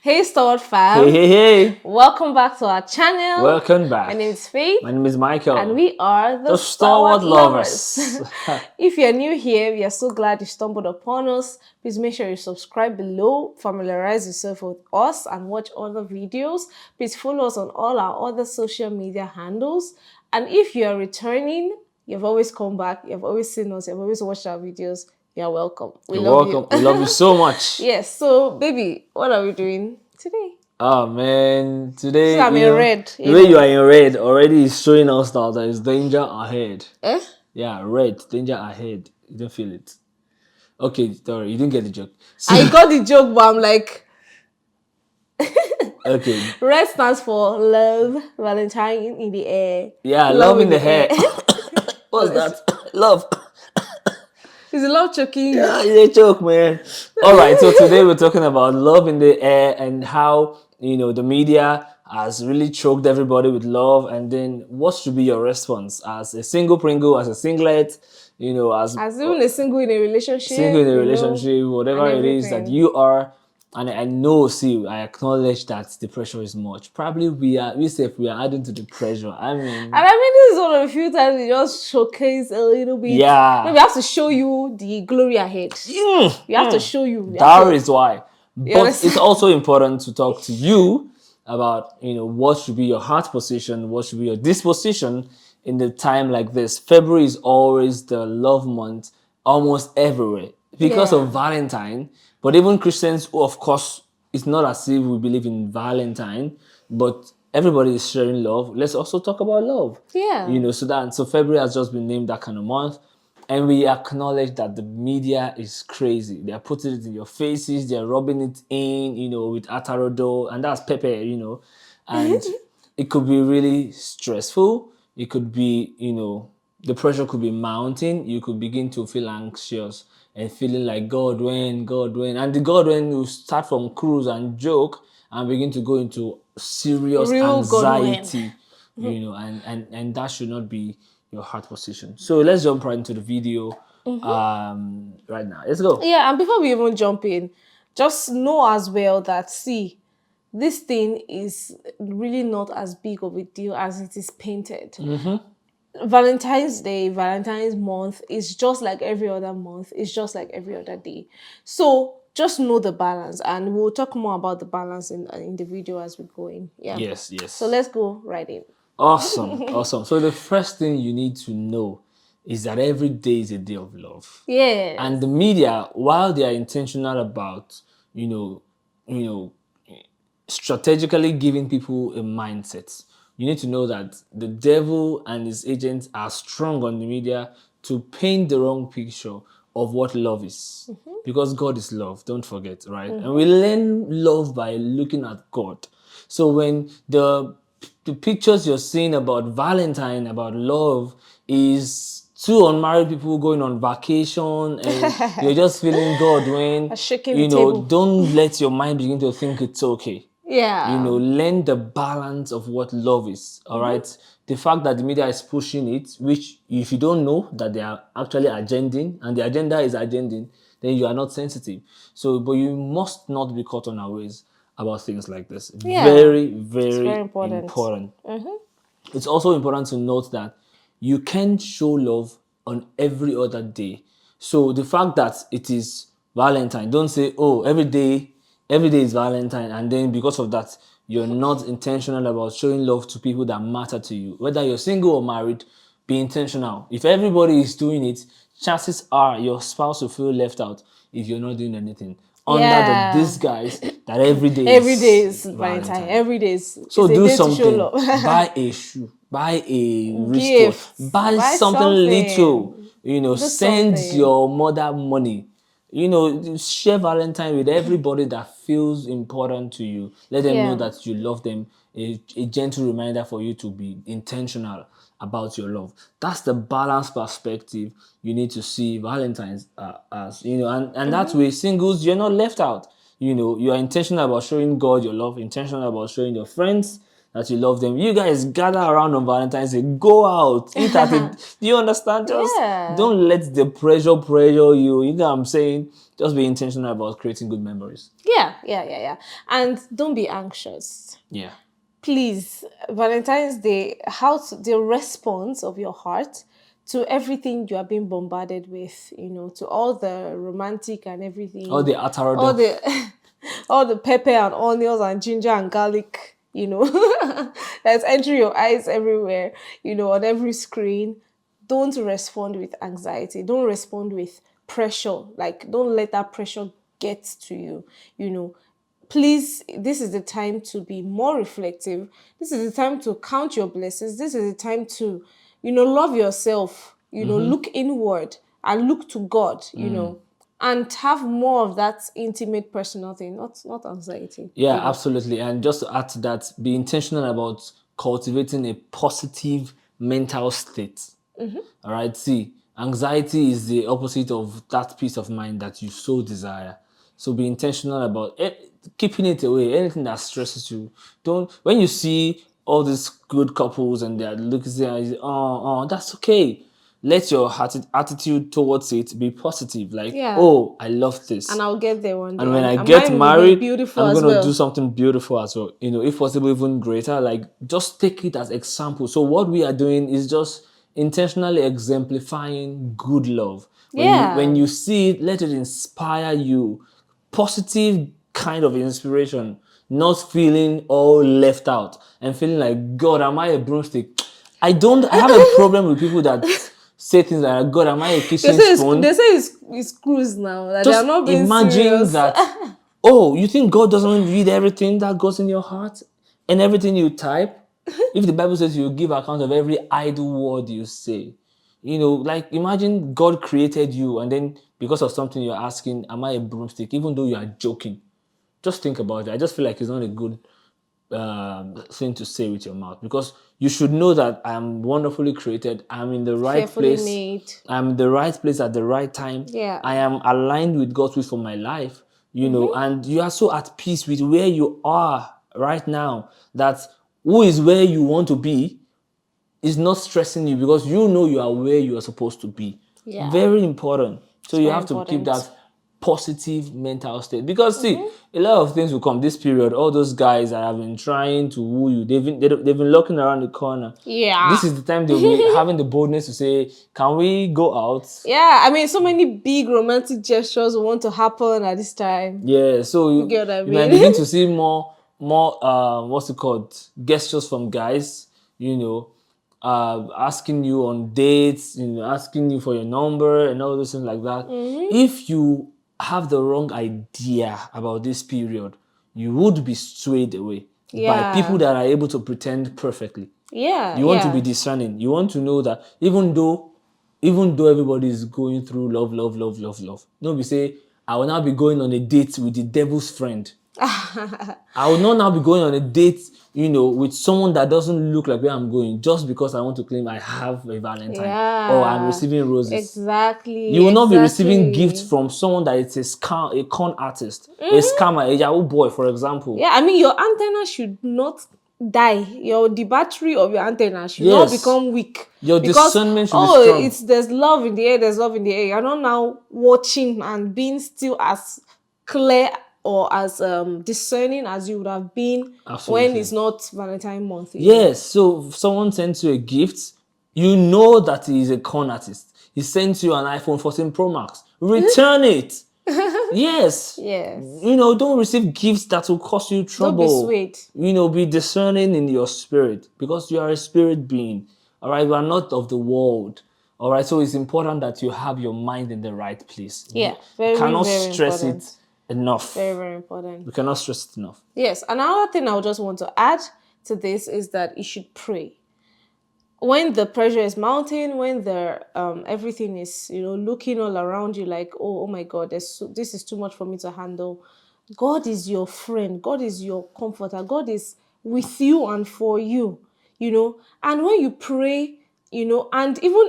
Hey, Stalwart Hey, Fam. hey, hey. Welcome back to our channel. Welcome My back. name is Faith. My name is Michael. And we are the The Stalwart Stalwart Lovers. Lovers. If you're new here, we are so glad you stumbled upon us. Please make sure you subscribe below, familiarize yourself with us, and watch other videos. Please follow us on all our other social media handles. And if you're returning, you've always come back, you've always seen us, you've always watched our videos, you're welcome. We You're love welcome. you. We love you so much. Yes, so baby, what are we doing today? Oh man, So today, I'm in red. the way you are in red already is showing us that there is danger ahead. Eh? Yeah, red, danger ahead. You don't feel it. Okay, sorry, you didn't get the joke. I got the joke, but I'm like, okay. red stands for love, Valentine in the air. Yeah, love in the hair. air. What's that? Love. Is the love choking you? Yeah, it's a joke, man. All right, so today we're talking about love in the air and how, the media has really choked everybody with love. And then what should be your response as a single Pringle, as a singlet, As even a single in a relationship, single in a relationship, and whatever it is that everything. you are. And I know, see, I acknowledge that the pressure is much. Probably we say we are adding to the pressure. I mean, This is one of the few times we just showcase a little bit. yeah. No, we have to show you the glory ahead. We have to show you. That is why. But understand? it's also important to talk to you about, what should be your heart position, what should be your disposition in the time like this. February is always the love month almost everywhere because Yeah. of Valentine. But even Christians, of course, it's not as if we believe in Valentine, but everybody is sharing love. Let's also talk about love. Yeah. So February has just been named that kind of month. And we acknowledge that the media is crazy. They are putting it in your faces, they're rubbing it in, with atarodo, and that's pepper, and it could be really stressful. It could be, the pressure could be mounting. You could begin to feel anxious and feeling like God when. And the God when you start from cruise and joke and begin to go into serious Real God when. anxiety, and that should not be your heart position. So let's jump right into the video right now. Let's go. Yeah, and before we even jump in, just know as well that, see, this thing is really not as big of a deal as it is painted. Valentine's Day, Valentine's month is just like every other month. It's just like every other day. So just know the balance, and we'll talk more about the balance in the video as we go in. Yeah. Yes. So let's go right in. Awesome. So the first thing you need to know is that every day is a day of love. Yes. And the media, while they are intentional about, strategically giving people a mindset, you need to know that the devil and his agents are strong on the media to paint the wrong picture of what love is. Because God is love, don't forget, right? And we learn love by looking at God. So when the pictures you're seeing about Valentine, about love, is two unmarried people going on vacation and you're just feeling God when, Shaking the table. don't let your mind begin to think it's okay. Yeah. Learn the balance of what love is. All right. The fact that the media is pushing it, which if you don't know that they are actually agending and the agenda is agending, then you are not sensitive. So, but you must not be caught unawares about things like this. Yeah. Very, very, very important. It's also important to note that you can show love on every other day. So the fact that it is Valentine, don't say, oh, every day is Valentine, and then because of that, you're not intentional about showing love to people that matter to you. Whether you're single or married, be intentional. If everybody is doing it, chances are your spouse will feel left out if you're not doing anything. Under the disguise that every day is Valentine. Every day is so do a day something. To show love. Buy a shoe, buy a Gift. wristwatch, buy something little. Send something. your mother money. Share Valentine with everybody that feels important to you. Let them know that you love them. A gentle reminder for you to be intentional about your love. That's the balanced perspective you need to see Valentine's as. And that way, singles, you're not left out. You are intentional about showing God your love, intentional about showing your friends that you love them. You guys gather around on Valentine's Day, go out, eat at it. Do you understand? Just Yeah. don't let the pressure you. You know what I'm saying? Just be intentional about creating good memories. Yeah. And don't be anxious. Yeah. Please, Valentine's Day, the response of your heart to everything you are being bombarded with, to all the romantic and All everything, the all atarodo. the all the pepper and onions and ginger and garlic, that's entering your eyes everywhere, on every screen. Don't respond with anxiety. Don't respond with pressure. Like, don't let that pressure get to you, please, this is the time to be more reflective. This is the time to count your blessings. This is the time to, love yourself, look inward and look to God, and have more of that intimate personal thing, not anxiety, Yeah, absolutely. And just to add to that, be intentional about cultivating a positive mental state. All right. See, anxiety is the opposite of that peace of mind that you so desire. So be intentional about keeping it away. Anything that stresses you. Don't, when you see all these good couples and they're looking at you, that's okay. Let your attitude towards it be positive. Like, Yeah. oh, I love this. And I'll get there one And day. when I And get mine will be married, beautiful I'm as gonna do well. something beautiful as well. If possible, even greater. Like, just take it as example. So what we are doing is just intentionally exemplifying good love. When Yeah. you see it, let it inspire you. Positive kind of inspiration, not feeling all left out and feeling like, God, am I a broomstick? I have a problem with people that say things like, God, am I a They kitchen say it's they spoon? say it's cruise now, that they are Just not being imagine serious. that. Oh, you think God doesn't read everything that goes in your heart and everything you type? If the Bible says you give account of every idle word you say, like imagine God created you and then because of something you're asking, am I a broomstick? Even though you are joking, just think about it. I just feel like it's not a good thing to say with your mouth because you should know that I'm wonderfully created. I'm in the right Fearfully place. made. I'm in the right place at the right time. Yeah. I am aligned with God's will for my life, and you are so at peace with where you are right now that who is where you want to be is not stressing you because you know you are where you are supposed to be. Yeah. Very important. So It's you very have to keep important. that positive mental state because see, a lot of things will come this period. All those guys that have been trying to woo you, they've been looking around the corner. Yeah. This is the time they'll be having the boldness to say, "Can we go out?" Yeah. I mean, so many big romantic gestures want to happen at this time. Yeah, so You you, get what I you might mean? begin to see more what's it called, gestures from guys, asking you on dates, asking you for your number and all those things like that. If you have the wrong idea about this period, you would be swayed away by people Yeah. that are able to pretend perfectly. Yeah. You want to be Yeah. discerning. You want to know that even though everybody is going through love, love, love, love, love, don't be say, I will now be going on a date with the devil's friend. I will not now be going on a date, with someone that doesn't look like where I'm going just because I want to claim I have a Valentine or I'm Yeah. receiving roses. Exactly. You will not be receiving gifts Exactly. from someone that is a scam, a con artist, a scammer, a Yahoo boy, for example. Yeah, I mean, your antenna should not die. The battery of your antenna should not Yes, become weak your because, discernment should be oh, strong. there's love in the air. There's love in the air. You're not now watching and being still as clear or as discerning as you would have been when Absolutely. it's not Valentine month. Yes, so if someone sends you a gift, you know that he is a con artist. He sends you an iPhone 14 Pro Max. Return it. Yes. Yes. Don't receive gifts that will cause you Don't be trouble. swayed. Be discerning in your spirit because you are a spirit being. All right, we are not of the world. All right, so it's important that you have your mind in the right place. Yeah, You very, cannot very stress important. it enough. Very, very important. You cannot stress it enough. Yes, another thing I would just want to add to this is that you should pray. When the pressure is mounting, when the everything is looking all around you like, oh my God, this is too much for me to handle. God is your friend. God is your comforter. God is with you and for you. And when you pray, and even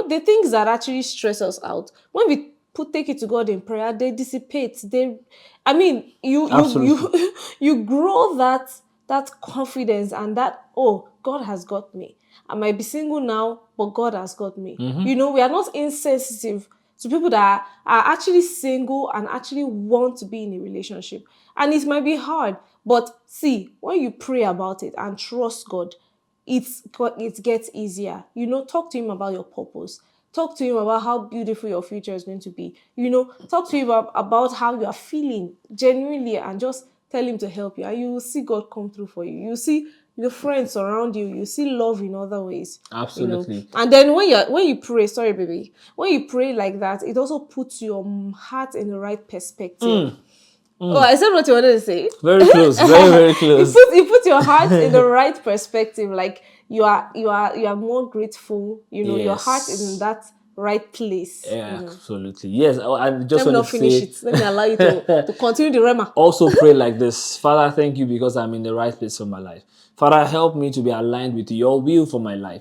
the things that actually stress us out, when we take it to God in prayer, they dissipate. I mean, you Absolutely. you grow that that confidence and that, oh, God has got me. I might be single now, but God has got me. We are not insensitive to people that are actually single and actually want to be in a relationship. And it might be hard, but see, when you pray about it and trust God, it gets easier. Talk to him about your purpose. Talk to him about how beautiful your future is going to be. Talk to him about how you are feeling genuinely, and just tell him to help you. And you will see God come through for you. You see the friends around you. You see love in other ways. Absolutely. And then when you pray, sorry, baby, when you pray like that, it also puts your heart in the right perspective. Oh, I said what you wanted to say. Very close. Very, very close. You put your heart in the right perspective. Like you are more grateful. Your heart is in Yes. that right place. Yeah, absolutely. Yes, I just Let me wanted not to finish say it. Let me allow you to continue the rema. also pray like this. Father, thank you because I'm in the right place for my life. Father, help me to be aligned with your will for my life.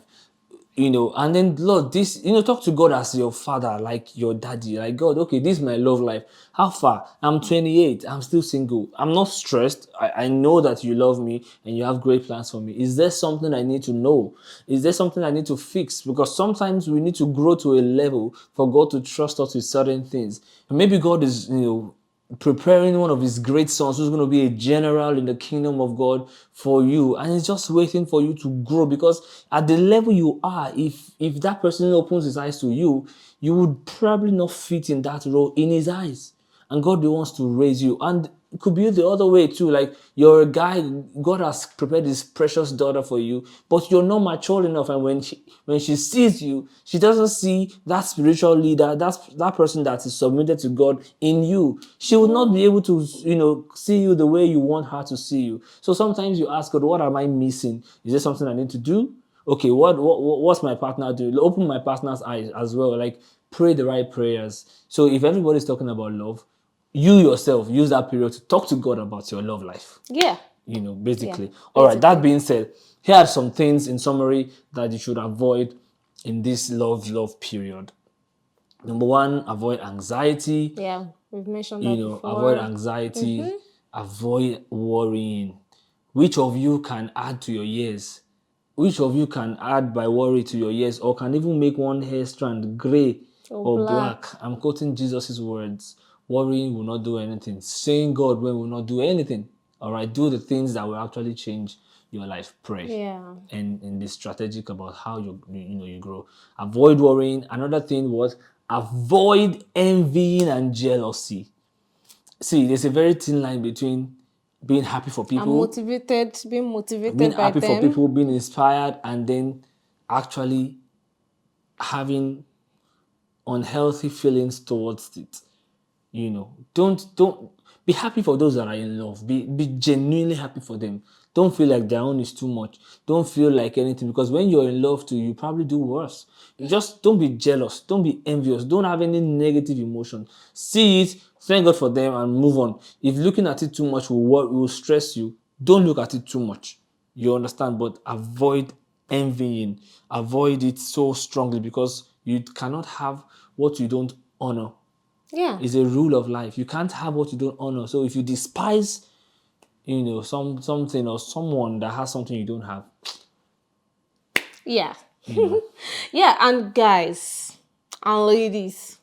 And then Lord, this, talk to God as your father, like your daddy, like God, okay, this is my love life. How far? I'm 28, I'm still single. I'm not stressed. I know that you love me and you have great plans for me. Is there something I need to know? Is there something I need to fix? Because sometimes we need to grow to a level for God to trust us with certain things. And maybe God is, preparing one of his great sons who's going to be a general in the kingdom of God for you, and he's just waiting for you to grow, because at the level you are, if that person opens his eyes to you, you would probably not fit in that role in his eyes, and God wants to raise you. And it could be the other way too, like you're a guy, God has prepared his precious daughter for you, but you're not mature enough, and when she sees you, she doesn't see that spiritual leader, that person that is submitted to God in you. She will not be able to see you the way you want her to see you. So sometimes you ask God, what am I missing? Is there something I need to do? Okay, what's my partner doing? Open my partner's eyes as well. Like, pray the right prayers. So if everybody's talking about love, you yourself use that period to talk to God about your love life. Yeah. Basically. Yeah. All right, that Basically. being said, here are some things in summary that you should avoid in this love period. Number one, avoid anxiety. Yeah. We've mentioned that Avoid before. anxiety, avoid worrying. Which of you can add to your years? Which of you can add by worry to your years, or can even make one hair strand gray Oh, or black. black? I'm quoting Jesus' words. Worrying will not do anything. Saying God will not do anything. All right, do the things that will actually change your life. Pray Yeah. and be strategic about how you grow. Avoid worrying. Another thing was avoid envying and jealousy. See, there's a very thin line between being happy for I'm people, motivated, being being motivated by happy for them. people, being inspired, and then actually having unhealthy feelings towards it. Don't be happy for those that are in love. Be genuinely happy for them. Don't feel like their own is too much. Don't feel like anything, because when you're in love too, you probably do worse. You just don't be jealous. Don't be envious. Don't have any negative emotion. See it, thank God for them, and move on. If looking at it too much will stress you, don't look at it too much. You understand? But avoid envying. Avoid it so strongly, because you cannot have what you don't honor. Yeah. Is a rule of life. You can't have what you don't honor. So if you despise, something or someone that has something you don't have, Yeah. you know, Yeah. And guys and ladies,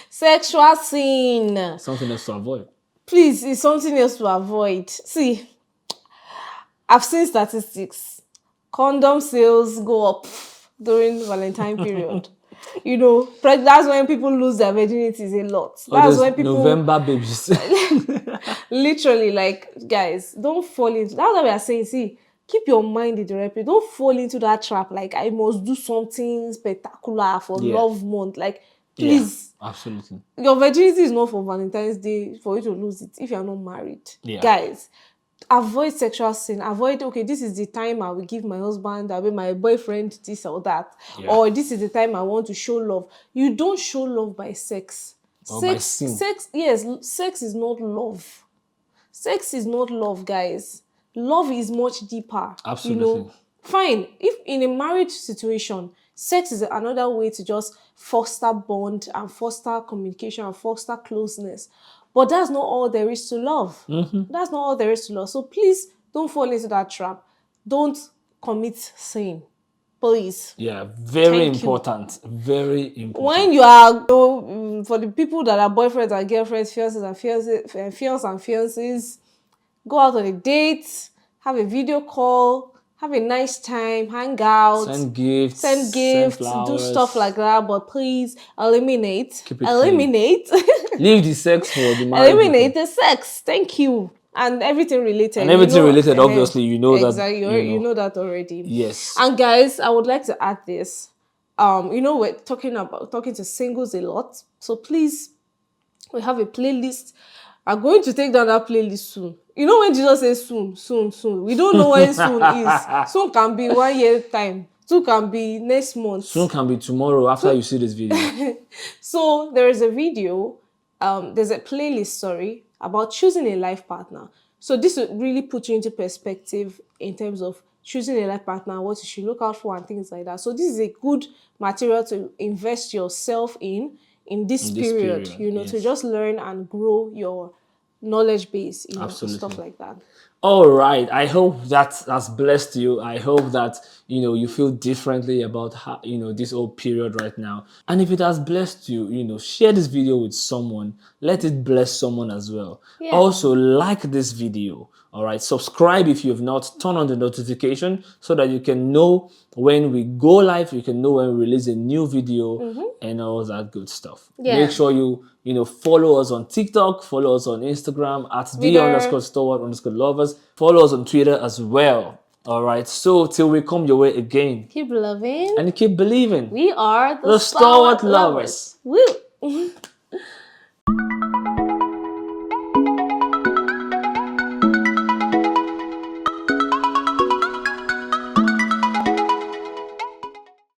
sexual sin, something else to avoid. please, is something else to avoid. See, I've seen statistics. Condom sales go up during Valentine period. That's when people lose their virginities a lot. All That's those when people November babies. literally, like, guys, don't fall into. That's what we are saying. See, keep your mind in the right place. Don't fall into that trap. Like, I must do something spectacular for Yeah, love month. Like, yeah, please, absolutely. your virginity is not for Valentine's Day for you to lose it if you're not married. Yeah, Guys, avoid sexual sin. Avoid, okay, this is the time I will give my husband, I will my boyfriend this or that. yeah. Or this is the time I want to show love. You don't show love by sex. Or by sin. Yes, sex is not love. Sex is not love, guys. Love is much deeper. Absolutely. Fine. If in a marriage situation, sex is another way to just foster bond and foster communication and foster closeness. But that's not all there is to love. That's not all there is to love. So please don't fall into that trap. Don't commit sin. Please. Yeah, very Thank you. important. Very important. When you are for the people that are boyfriends and girlfriends, fiancés and fiancés, go out on a date, have a video call, have a nice time, hang out, Send gifts, send send gifts, do stuff flowers. like that. But please eliminate, Keep it clean. eliminate, Leave the sex for the married eliminate people. the sex. Thank you. And everything related. And everything You know, related, obviously, you know that, exactly. You know that already. yes. And guys, I would like to add this. You know, we're talking to singles a lot. So please, we have a playlist. I'm going to take down that playlist soon. You know when Jesus says soon, soon, soon. We don't know when soon is. Soon can be 1 year time. 2 can be next month. Soon can be tomorrow after you see this video. So there is a video, there's a playlist, sorry, about choosing a life partner. So this will really put you into perspective in terms of choosing a life partner, what you should look out for and things like that. So this is a good material to invest yourself in this period, you know, to yes. just learn and grow your knowledge base, you know, and Absolutely. stuff like that. All right. I hope that has blessed you. I hope that, you know, you feel differently about how, you know, this whole period right now. And if it has blessed you, you know, share this video with someone. Let it bless someone as well. Yeah. Also, like this video. All right. Subscribe if you have not. Turn on the notification so that you can know when we go live. You can know when we release a new video and all that good stuff. Yeah. Make sure you know, follow us on TikTok, follow us on Instagram at @the_Stalwart_lovers. Follow us on Twitter as well. All right. So till we come your way again, Keep loving and keep believing. We are The Stalwart Lovers. Woo!